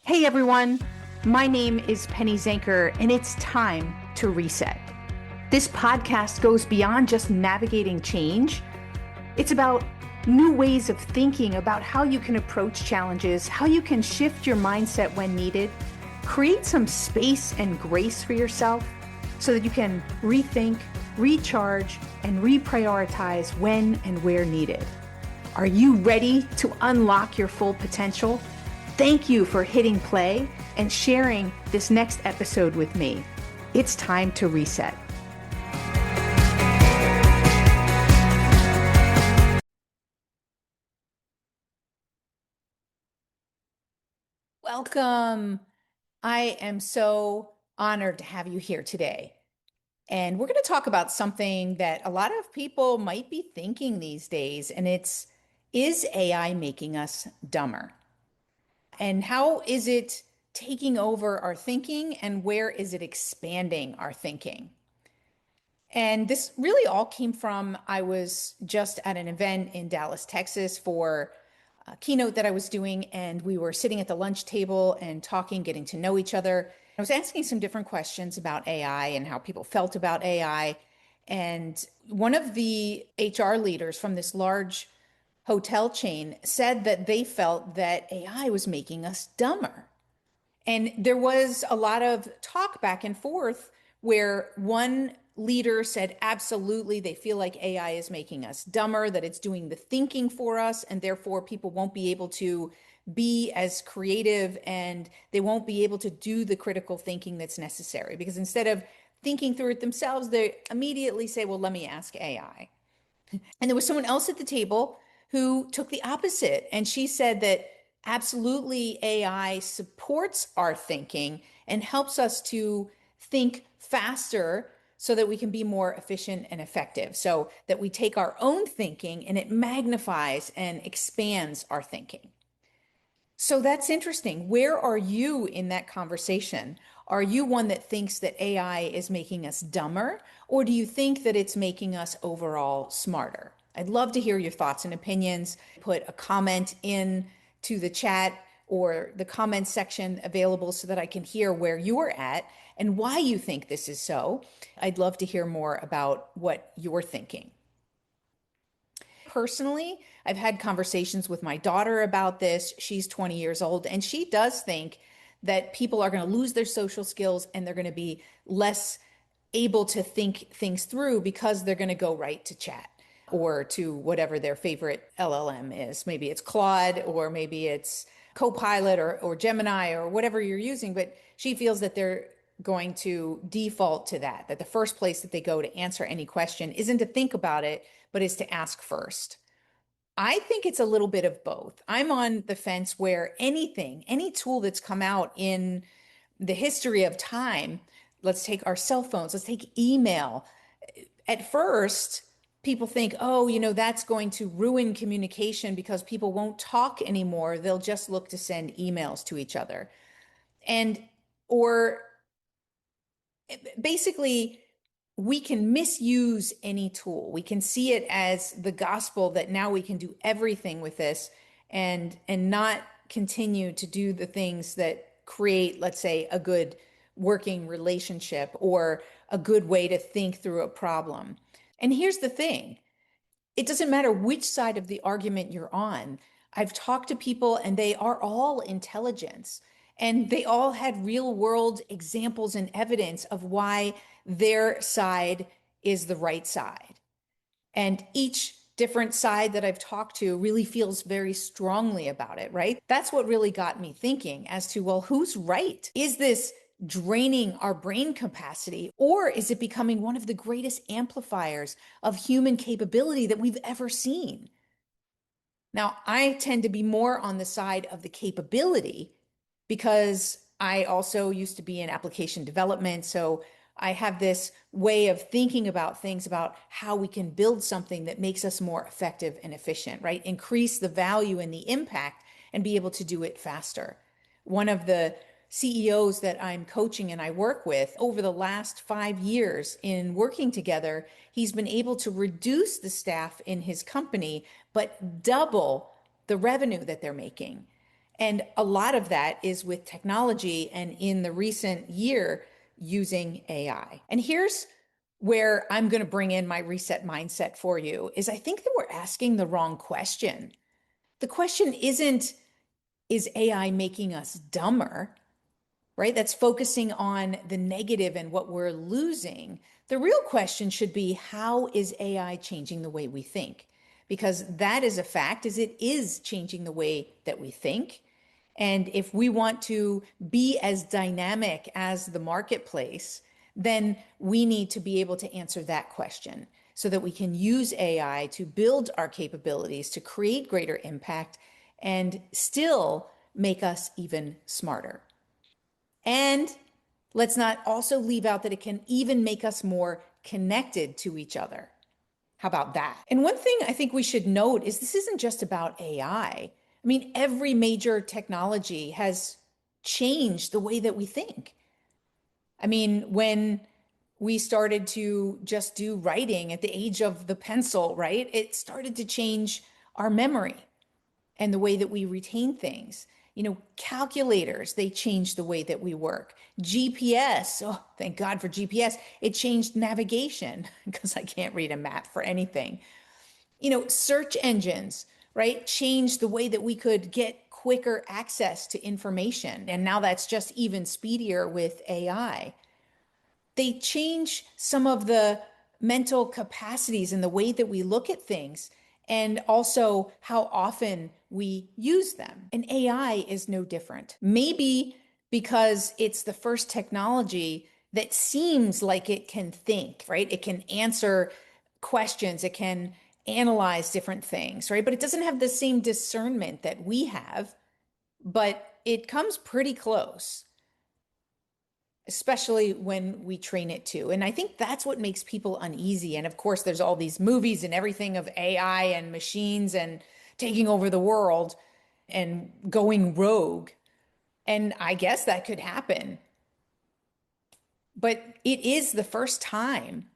Hey everyone, my name is Penny Zenker, and it's time to reset. This podcast goes beyond just navigating change. It's about new ways of thinking about how you can approach challenges, how you can shift your mindset when needed, create some space and grace for yourself so that you can rethink, recharge, and reprioritize when and where needed. Are you ready to unlock your full potential? Thank you for hitting play and sharing this next episode with me. It's time to reset. Welcome. I am so honored to have you here today. And we're going to talk about something that a lot of people might be thinking these days, and is AI making us dumber? And how is it taking over our thinking, and where is it expanding our thinking? And this really all came from, I was just at an event in Dallas, Texas for a keynote that I was doing, and we were sitting at the lunch table and talking, getting to know each other. I was asking some different questions about AI and how people felt about AI. And one of the HR leaders from this large hotel chain said that they felt that AI was making us dumber. And there was a lot of talk back and forth where one leader said, absolutely, they feel like AI is making us dumber, that it's doing the thinking for us, and therefore people won't be able to be as creative and they won't be able to do the critical thinking that's necessary. Because instead of thinking through it themselves, they immediately say, well, let me ask AI. And there was someone else at the table who took the opposite. And she said that absolutely AI supports our thinking and helps us to think faster so that we can be more efficient and effective. So that we take our own thinking and it magnifies and expands our thinking. So that's interesting. Where are you in that conversation? Are you one that thinks that AI is making us dumber, or do you think that it's making us overall smarter? I'd love to hear your thoughts and opinions. Put a comment in to the chat or the comment section available so that I can hear where you're at and why you think this is so. I'd love to hear more about what you're thinking. Personally, I've had conversations with my daughter about this. She's 20 years old, and she does think that people are going to lose their social skills and they're going to be less able to think things through because they're going to go right to chat or to whatever their favorite LLM is. Maybe it's Claude, or maybe it's Copilot, or Gemini, or whatever you're using. But she feels that they're going to default to that the first place that they go to answer any question isn't to think about it, but is to ask first. I think it's a little bit of both. I'm on the fence where any tool that's come out in the history of time, let's take our cell phones, let's take email. At first, people think, oh, that's going to ruin communication because people won't talk anymore. They'll just look to send emails to each other. Or basically, we can misuse any tool. We can see it as the gospel that now we can do everything with this and not continue to do the things that create, let's say, a good working relationship or a good way to think through a problem. And here's the thing. It doesn't matter which side of the argument you're on. I've talked to people and they are all intelligence. And they all had real world examples and evidence of why their side is the right side. And each different side that I've talked to really feels very strongly about it, right? That's what really got me thinking as to, well, who's right? Is this draining our brain capacity, or is it becoming one of the greatest amplifiers of human capability that we've ever seen? Now, I tend to be more on the side of the capability because I also used to be in application development. So I have this way of thinking about things, about how we can build something that makes us more effective and efficient, right? Increase the value and the impact and be able to do it faster. One of the CEOs that I'm coaching and I work with over the last 5 years in working together, he's been able to reduce the staff in his company, but double the revenue that they're making. And a lot of that is with technology and in the recent year using AI. And here's where I'm going to bring in my reset mindset for you is I think that we're asking the wrong question. The question isn't, is AI making us dumber? Right? That's focusing on the negative and what we're losing. The real question should be, how is AI changing the way we think? Because that is a fact, is it is changing the way that we think. And if we want to be as dynamic as the marketplace, then we need to be able to answer that question so that we can use AI to build our capabilities, to create greater impact, and still make us even smarter. And let's not also leave out that it can even make us more connected to each other. How about that? And one thing I think we should note is this isn't just about AI. I mean, every major technology has changed the way that we think. I mean, when we started to just do writing at the age of the pencil, right? It started to change our memory and the way that we retain things. You know, calculators, they changed the way that we work. GPS, oh, thank God for GPS. It changed navigation because I can't read a map for anything. You know, search engines, right, changed the way that we could get quicker access to information. And now that's just even speedier with AI. They change some of the mental capacities and the way that we look at things and also how often we use them. And AI is no different. Maybe because it's the first technology that seems like it can think, right? It can answer questions, it can analyze different things, right? But it doesn't have the same discernment that we have, but it comes pretty close, especially when we train it to. And I think that's what makes people uneasy. And of course, there's all these movies and everything of AI and machines and taking over the world and going rogue. And I guess that could happen. But it is the first time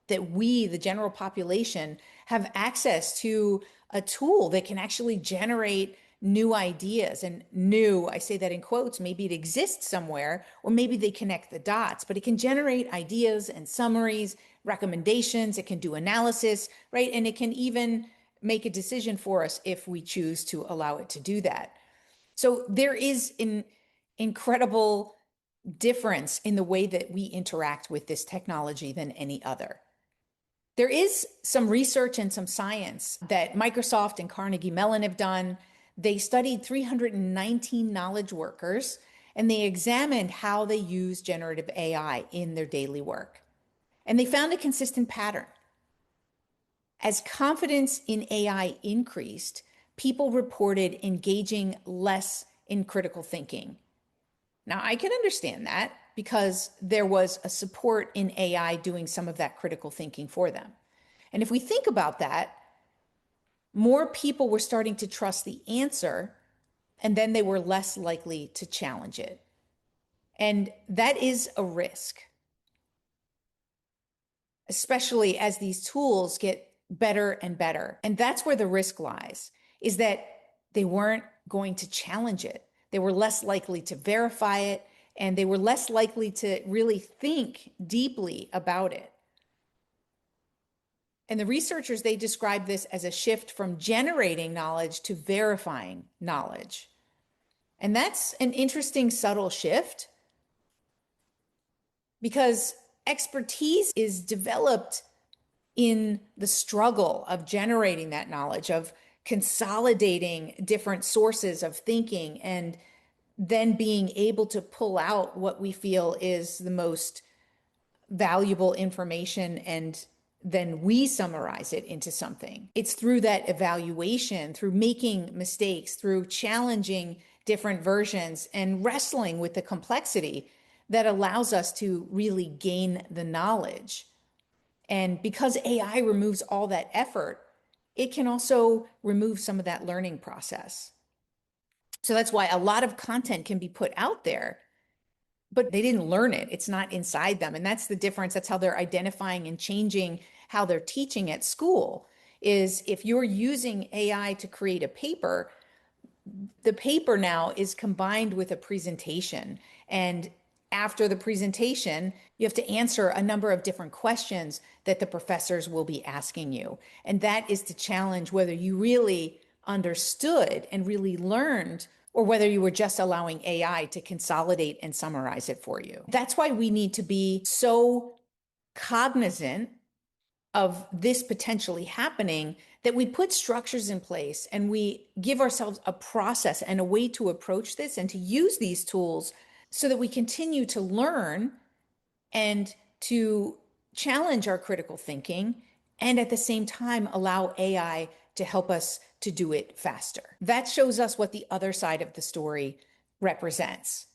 that we, the general population, have access to a tool that can actually generate new ideas. And new, I say that in quotes, maybe it exists somewhere, or maybe they connect the dots, but it can generate ideas and summaries, recommendations, it can do analysis, right? And it can even make a decision for us if we choose to allow it to do that. So there is an incredible difference in the way that we interact with this technology than any other. There is some research and some science that Microsoft and Carnegie Mellon have done. They studied 319 knowledge workers and they examined how they use generative AI in their daily work. And they found a consistent pattern. As confidence in AI increased, people reported engaging less in critical thinking. Now, I can understand that because there was a support in AI doing some of that critical thinking for them. And if we think about that, more people were starting to trust the answer, and then they were less likely to challenge it. And that is a risk, especially as these tools get better and better. And that's where the risk lies, is that they weren't going to challenge it. They were less likely to verify it, and they were less likely to really think deeply about it. And the researchers, they describe this as a shift from generating knowledge to verifying knowledge. And that's an interesting, subtle shift because expertise is developed in the struggle of generating that knowledge, of consolidating different sources of thinking, and then being able to pull out what we feel is the most valuable information, and then we summarize it into something. It's through that evaluation, through making mistakes, through challenging different versions and wrestling with the complexity that allows us to really gain the knowledge. And because AI removes all that effort, it can also remove some of that learning process. So that's why a lot of content can be put out there, but they didn't learn it. It's not inside them. And that's the difference. That's how they're identifying and changing how they're teaching at school, is if you're using AI to create a paper, The paper now is combined with a presentation. And after the presentation, you have to answer a number of different questions that the professors will be asking you. And that is to challenge whether you really understood and really learned, or whether you were just allowing AI to consolidate and summarize it for you. That's why we need to be so cognizant of this potentially happening, that we put structures in place and we give ourselves a process and a way to approach this and to use these tools so that we continue to learn and to challenge our critical thinking, and at the same time allow AI to help us to do it faster. That shows us what the other side of the story represents.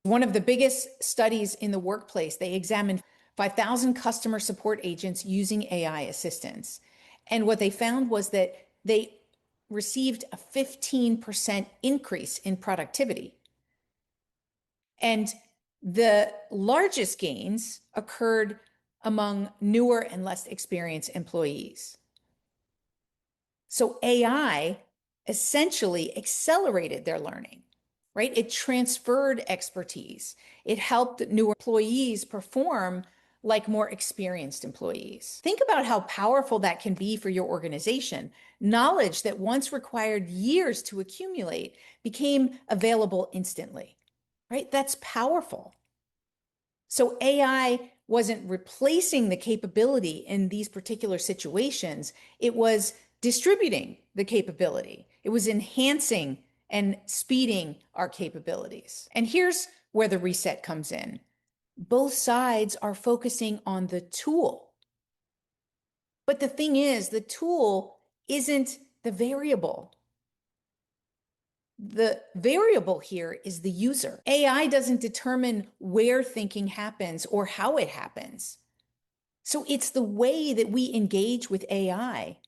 One of the biggest studies in the workplace, they examined 5,000 customer support agents using AI assistants. And what they found was that they received a 15% increase in productivity. And the largest gains occurred among newer and less experienced employees. So AI essentially accelerated their learning, right? It transferred expertise. It helped newer employees perform like more experienced employees. Think about how powerful that can be for your organization. Knowledge that once required years to accumulate became available instantly, right? That's powerful. So AI wasn't replacing the capability in these particular situations. It was distributing the capability. It was enhancing and speeding our capabilities. And here's where the reset comes in. Both sides are focusing on the tool. But the thing is, the tool isn't the variable. The variable here is the user. AI doesn't determine where thinking happens or how it happens. So it's the way that we engage with AI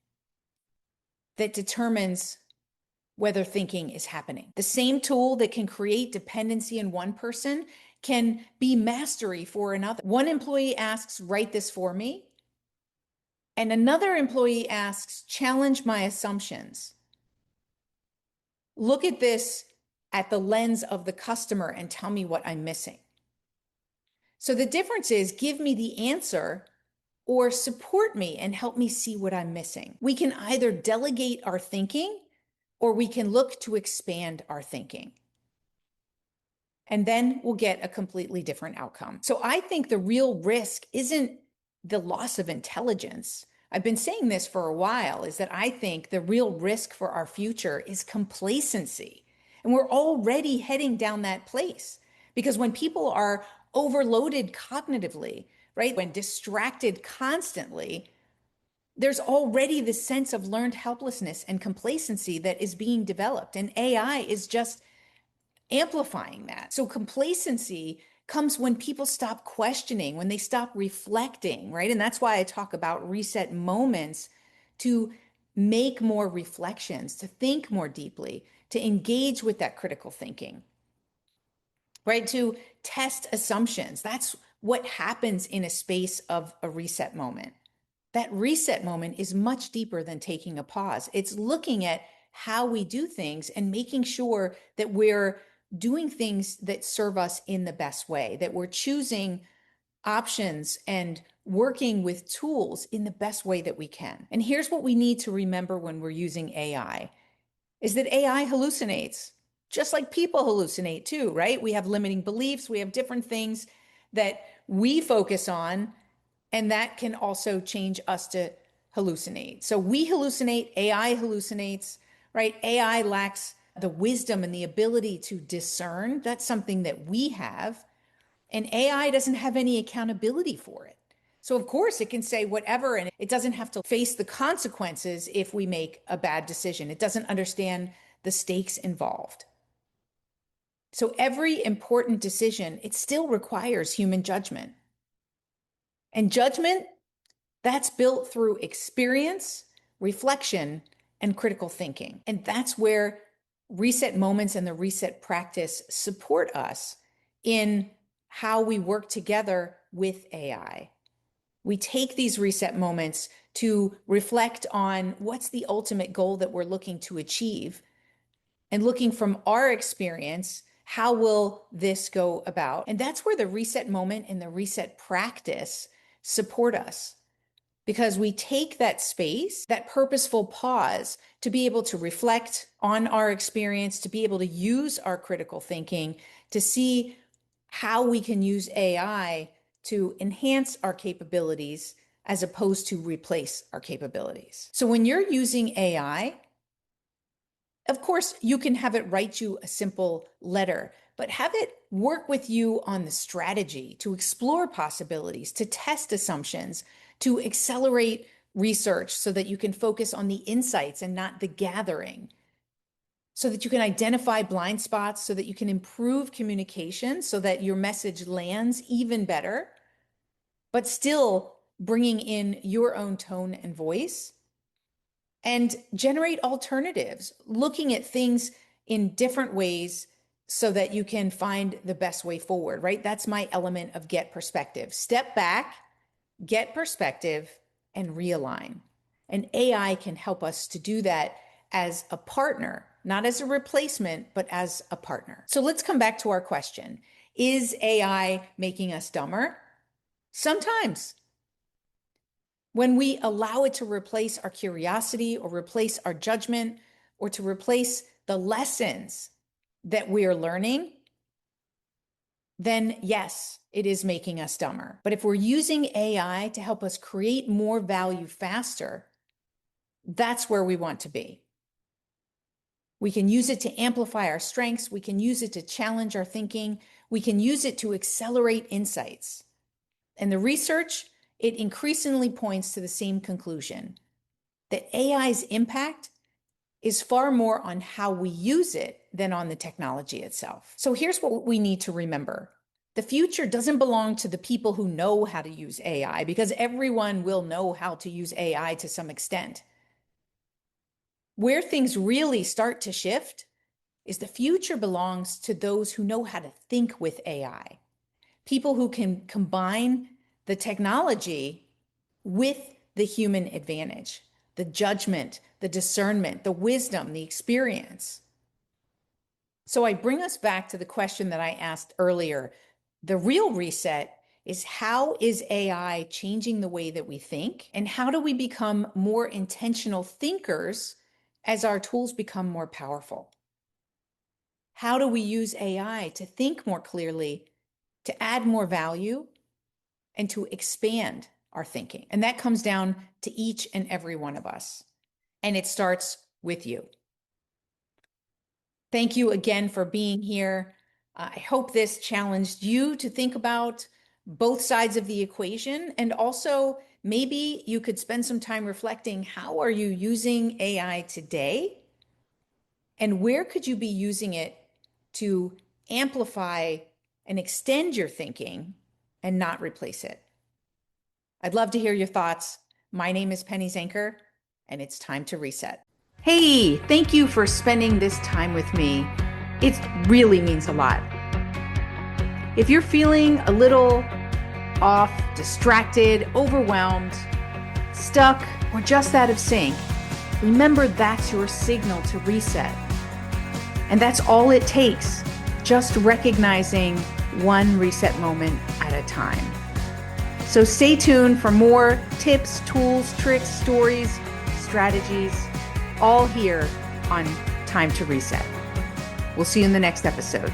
that determines whether thinking is happening. The same tool that can create dependency in one person can be mastery for another. One employee asks, "Write this for me." And another employee asks, "Challenge my assumptions. Look at this at the lens of the customer and tell me what I'm missing." So the difference is, give me the answer or support me and help me see what I'm missing. We can either delegate our thinking or we can look to expand our thinking. And then we'll get a completely different outcome. So I think the real risk isn't the loss of intelligence. I've been saying this for a while, is that I think the real risk for our future is complacency. And we're already heading down that place, because when people are overloaded cognitively, right, when distracted constantly, there's already this sense of learned helplessness and complacency that is being developed. And AI is just amplifying that. So complacency comes when people stop questioning, when they stop reflecting, right? And that's why I talk about reset moments, to make more reflections, to think more deeply, to engage with that critical thinking, right? To test assumptions. That's what happens in a space of a reset moment. That reset moment is much deeper than taking a pause. It's looking at how we do things and making sure that we're doing things that serve us in the best way, that we're choosing options and working with tools in the best way that we can. And here's what we need to remember when we're using AI, is that AI hallucinates, just like people hallucinate too, right? We have limiting beliefs, we have different things that we focus on, and that can also change us to hallucinate. So we hallucinate, AI hallucinates, right? AI lacks the wisdom and the ability to discern. That's something that we have. And AI doesn't have any accountability for it. So of course it can say whatever, and it doesn't have to face the consequences if we make a bad decision. It doesn't understand the stakes involved. So every important decision, it still requires human judgment. And judgment, that's built through experience, reflection, and critical thinking. And that's where reset moments and the reset practice support us in how we work together with AI. We take these reset moments to reflect on what's the ultimate goal that we're looking to achieve. and looking from our experience, how will this go about? And that's where the reset moment and the reset practice support us, because we take that space, that purposeful pause, to be able to reflect on our experience, to be able to use our critical thinking, to see how we can use AI to enhance our capabilities as opposed to replace our capabilities. So when you're using AI, of course, you can have it write you a simple letter, but have it work with you on the strategy to explore possibilities, to test assumptions, to accelerate research so that you can focus on the insights and not the gathering, so that you can identify blind spots, so that you can improve communication, so that your message lands even better, but still bringing in your own tone and voice, and generate alternatives, looking at things in different ways so that you can find the best way forward, right? That's my element of get perspective. Step back, get perspective, and realign. And AI can help us to do that as a partner, not as a replacement, but as a partner. So let's come back to our question. Is AI making us dumber? Sometimes. When we allow it to replace our curiosity or replace our judgment or to replace the lessons that we are learning, then yes, it is making us dumber. But if we're using AI to help us create more value faster, that's where we want to be. We can use it to amplify our strengths. We can use it to challenge our thinking. We can use it to accelerate insights. And the research, it increasingly points to the same conclusion, that AI's impact is far more on how we use it than on the technology itself. So here's what we need to remember. The future doesn't belong to the people who know how to use AI, because everyone will know how to use AI to some extent. Where things really start to shift is the future belongs to those who know how to think with AI. People who can combine the technology with the human advantage, the judgment, the discernment, the wisdom, the experience. So I bring us back to the question that I asked earlier. The real reset is, how is AI changing the way that we think? And how do we become more intentional thinkers as our tools become more powerful? How do we use AI to think more clearly, to add more value, and to expand our thinking? And that comes down to each and every one of us. And it starts with you. Thank you again for being here. I hope this challenged you to think about both sides of the equation. And also, maybe you could spend some time reflecting, how are you using AI today? And where could you be using it to amplify and extend your thinking and not replace it? I'd love to hear your thoughts. My name is Penny Zenker, and it's time to reset. Hey, thank you for spending this time with me. It really means a lot. If you're feeling a little off, distracted, overwhelmed, stuck, or just out of sync, remember that's your signal to reset. And that's all it takes, just recognizing one reset moment at a time. So stay tuned for more tips, tools, tricks, stories, strategies, all here on Time to Reset. We'll see you in the next episode.